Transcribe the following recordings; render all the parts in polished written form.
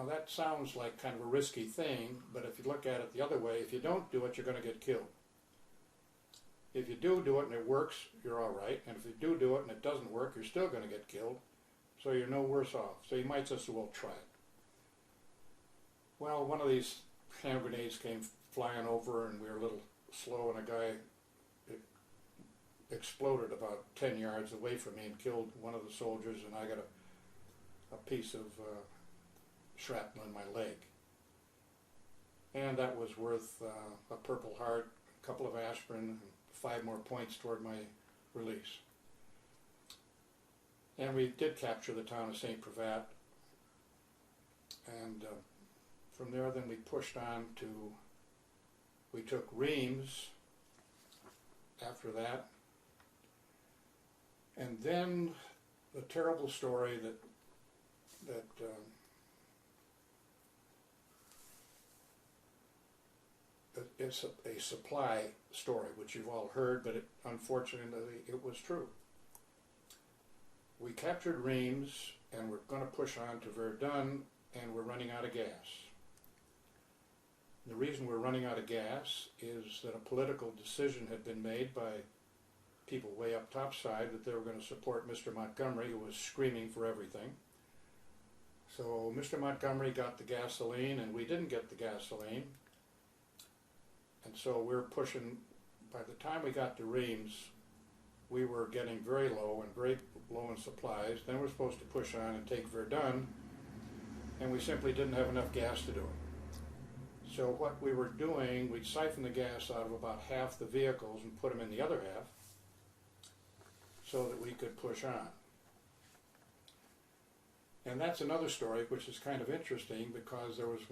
Now that sounds like kind of a risky thing, but if you look at it the other way, if you don't do it, you're going to get killed. If you do it and it works, you're all right. And if you do it and it doesn't work, you're still going to get killed. So you're no worse off. So you might just as well try it. Well, one of these hand grenades came flying over, and we were a little slow, and a guy exploded about 10 yards away from me and killed one of the soldiers, and I got a piece of shrapnel in my leg. And that was worth a Purple Heart, a couple of aspirin, and 5 more points toward my release. And we did capture the town of St. Privat, and from there then we pushed on to, we took Reims after that, and then the terrible story that it's a supply story, which you've all heard, but unfortunately it was true. We captured Reims, and we're going to push on to Verdun, and we're running out of gas. The reason we're running out of gas is that a political decision had been made by people way up topside that they were going to support Mr. Montgomery, who was screaming for everything. So Mr. Montgomery got the gasoline, and we didn't get the gasoline. And so we're pushing. By the time we got to Reims, we were getting very low in supplies. Then we're supposed to push on and take Verdun, and we simply didn't have enough gas to do it. So what we were doing, we'd siphon the gas out of about half the vehicles and put them in the other half so that we could push on. And that's another story which is kind of interesting, because there was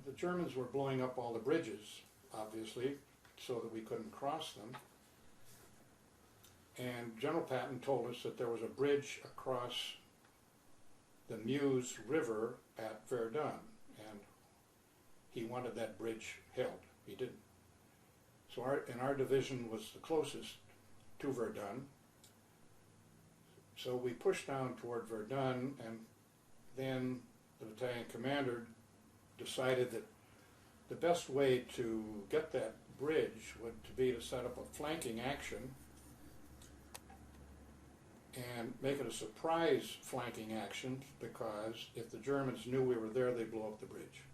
the Germans were blowing up all the bridges, obviously, so that we couldn't cross them. And General Patton told us that there was a bridge across the Meuse River at Verdun, and he wanted that bridge held. He didn't. So our division was the closest to Verdun. So we pushed down toward Verdun, and then the battalion commander decided that the best way to get that bridge would be to set up a flanking action and make it a surprise flanking action, because if the Germans knew we were there, they'd blow up the bridge.